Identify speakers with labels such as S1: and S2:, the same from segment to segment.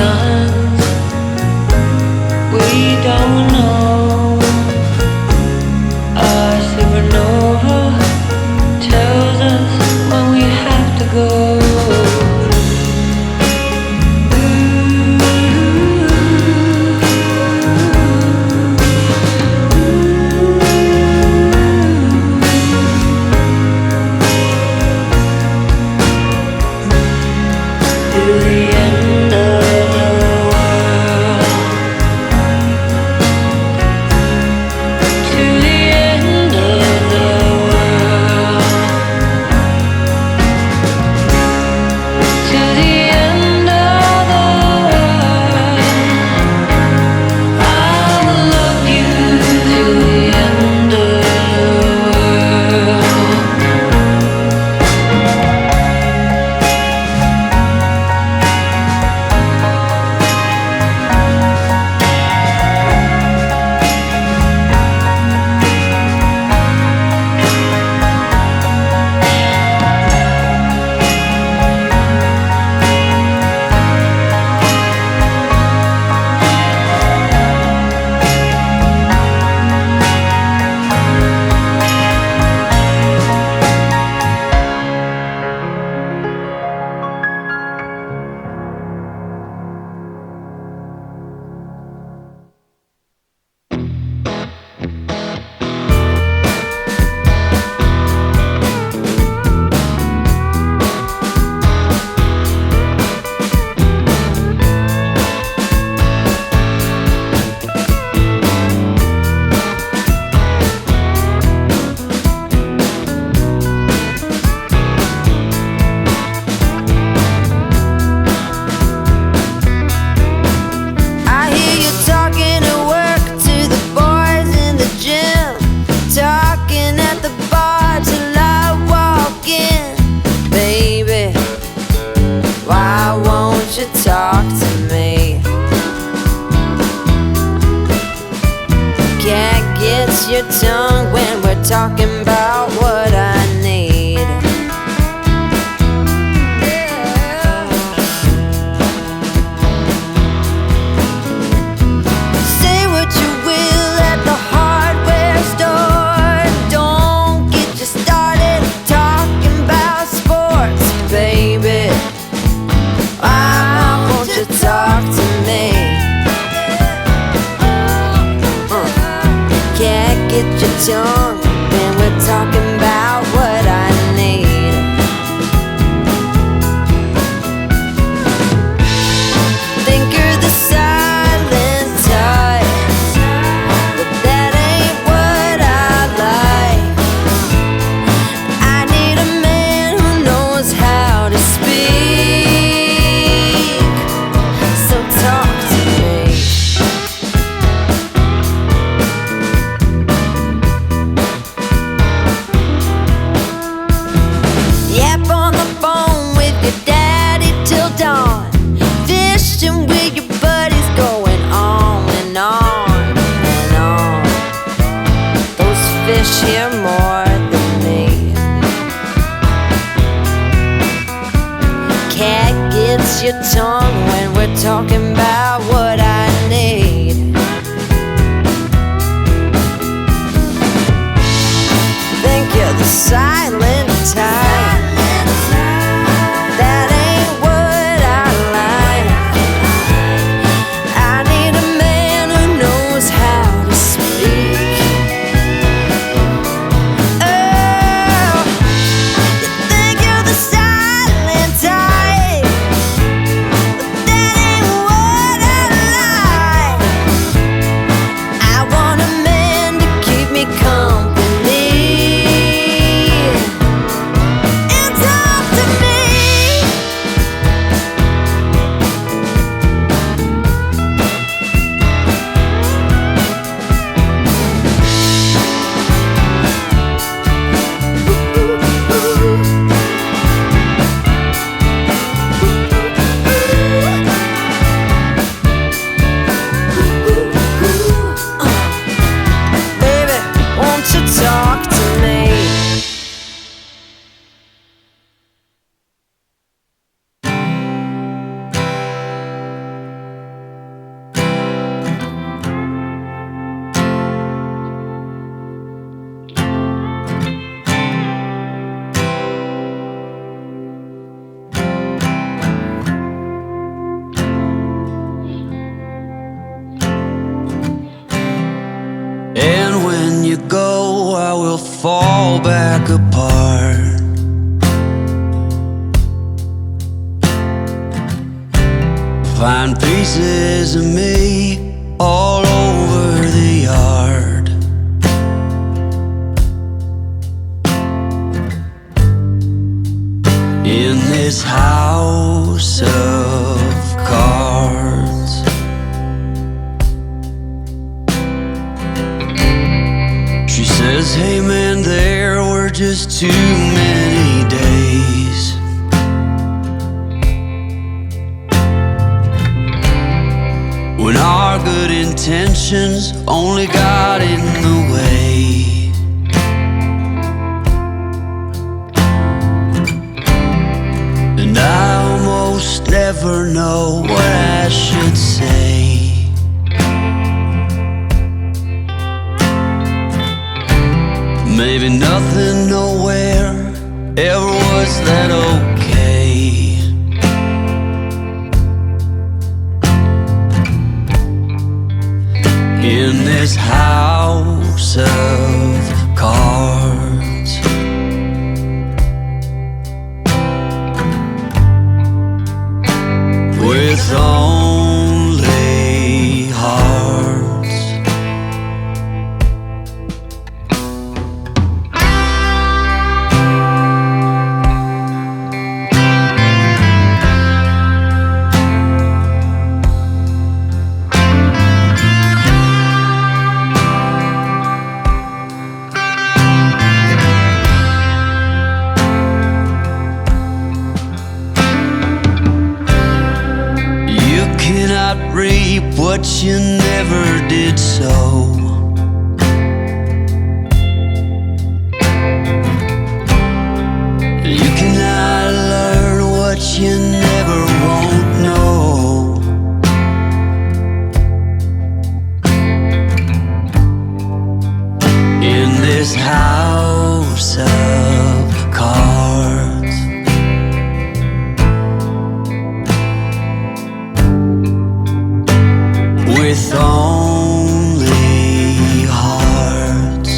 S1: suns. We don't know. A supernova tells us when we have to go.
S2: Talk to me. Can't get your tongue when we're talking about what I need. Say what you will at the hardware store. Don't get you started talking about sports, baby. Talk to me. Can't get your tongue when we're talking about what I need. Think you're the silent type, but that ain't what I like. I need a man who knows how to speak. Hear more than me. Cat gets your tongue when we're talking about what I need. Think you're the silent type. That ain't what I like. I need a man who knows how to speak.
S3: fall back apart. Find pieces of me all over the yard. In this house of cards, she says, hey man, there were just too many days. When our good intentions only got in the way. And I almost never know what I should say. Maybe nothing nowhere ever was that okay. In this house of cards, with only hearts. Reap what you never did sow. You cannot learn what you never won't know. In this house of cards, with only hearts.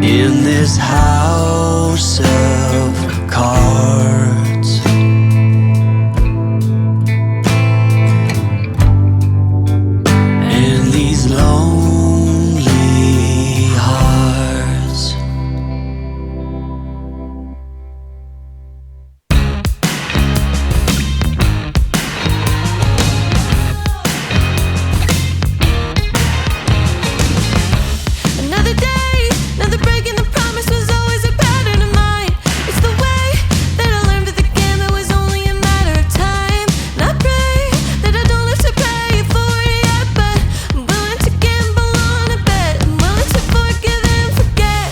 S3: In this house of cards, and these lonely hearts.
S2: Another day, another break in the promise was always a pattern of mine. It's the way that I learned that the game, it was only a matter of time. And I pray that I don't have to pay for it yet, but I'm willing to gamble on a bet. I'm willing to forgive and forget.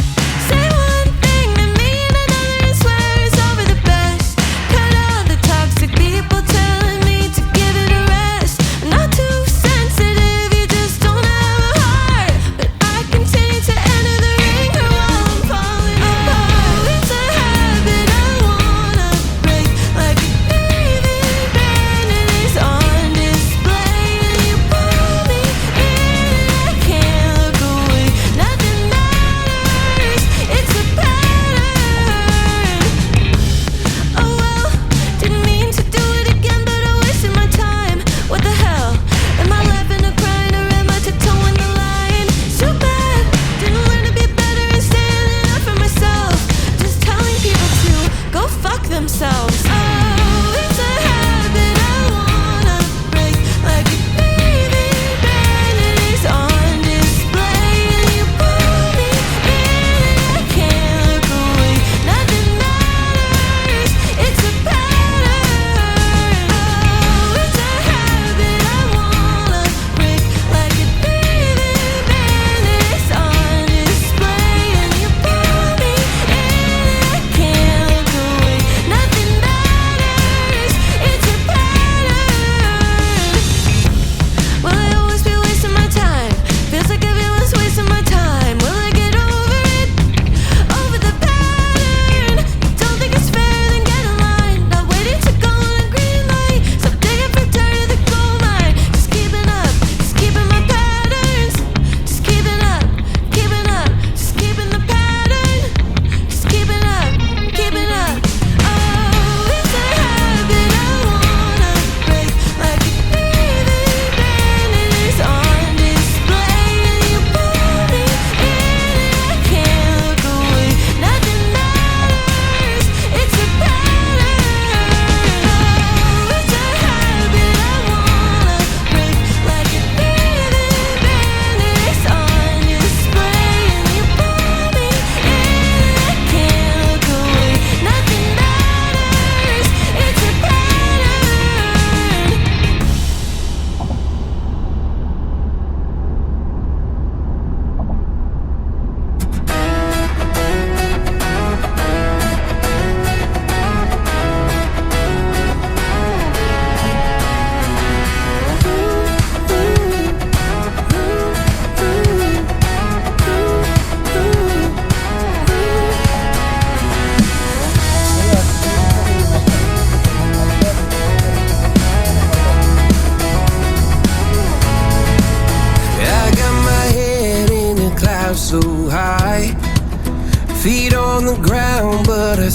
S2: Say one thing to me and another and swear it's over the best. Cut all the toxic people telling me to give it a rest. I'm not too sensitive, you just don't have a heart. But I continue to enter the ringer while I'm falling apart. It's a habit I wanna break, like a grieving brand, and it's on display. And you pull me in and I can't look away. Nothing matters, it's a pattern. Oh well, didn't mean to do it again, but I wasted my time. What the hell? Am I laughing or crying, or am I tiptoeing the line? So bad, didn't learn to be better and standing up for myself. Just telling people to go fuck themselves. Oh, it's a habit I wanna break, like a grieving brand, and it's on display. And you pull me in and I can't look away. Nothing matters, it's a pattern. Oh, it's a habit I wanna break, like a grieving brand, and it's on display. And you pull me in and I can't look away. Nothing matters.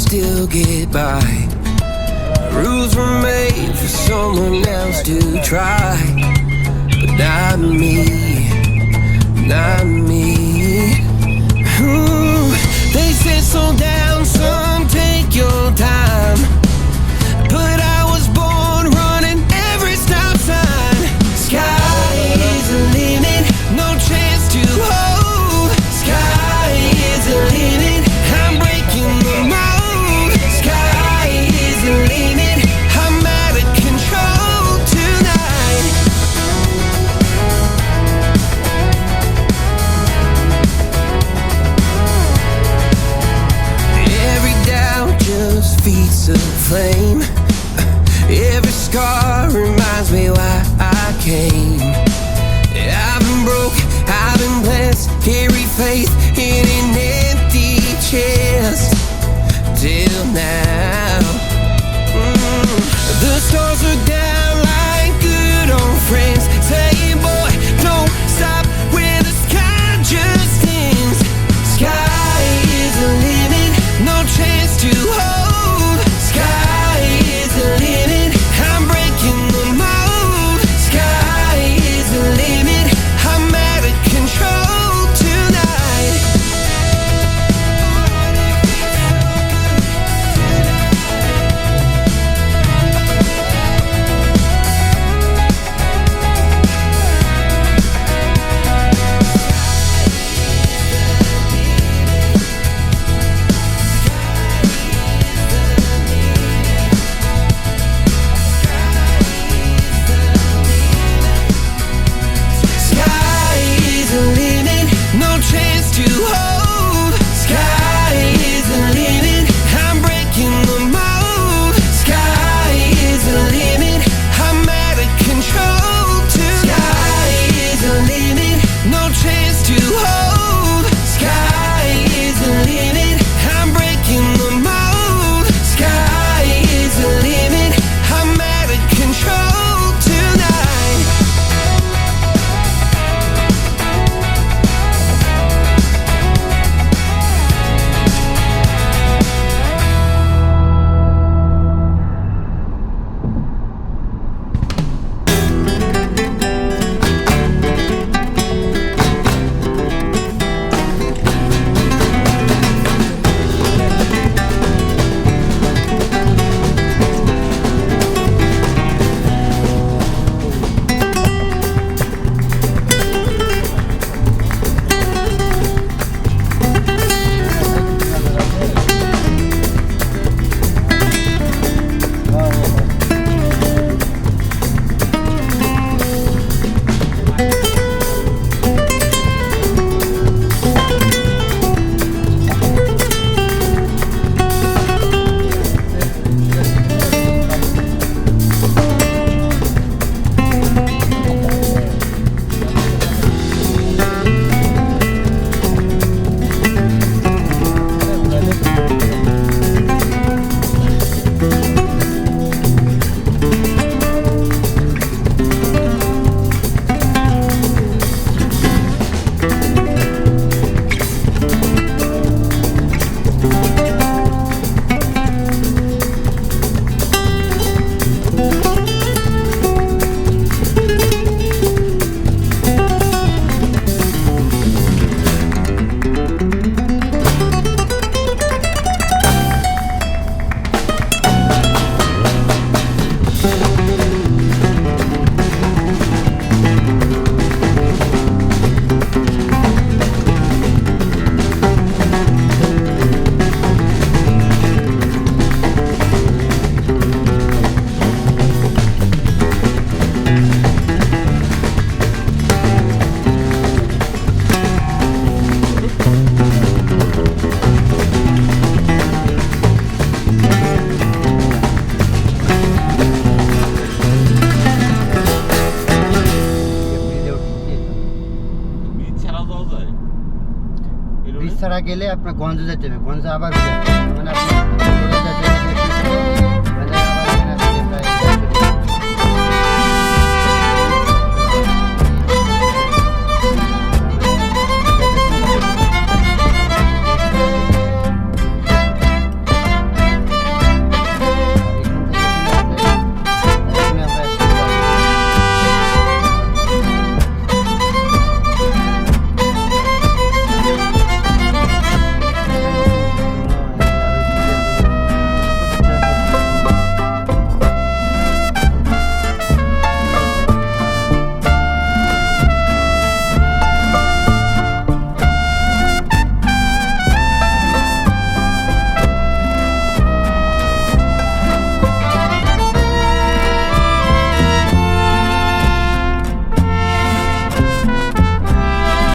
S3: still get by. Rules were made for someone else to try, but not me, not me. Ooh, they said slow down, son, take your time, but I was born running every stop sign. Sky is the limit, no chance to hold. Sky is the limit, I'm breaking the mold. Sky is the limit, I'm out of control tonight. Every doubt just feeds a flame. Every scar reminds me why I came. I've been broke, I've been blessed, carry faith in an empty chest till now. The stars look down like good old friends, saying, boy, don't stop when the sky just ends. Sky is the limit, no chance to hold. Sky is the limit, I'm breaking the mold. Sky is the limit, I'm out of control tonight. Sky is the limit, no chance to hold. Sky is the limit, I'm breaking the mold. Sky is the limit, I'm out of control tonight. Sky is the limit, no chance to hold. Sky is the limit, I'm breaking the mold. Sky is the limit, I'm out of control tonight.
S4: ছাড়া গেলে আপনার গঞ্জ যেতে হবে, গঞ্জ আবার মানে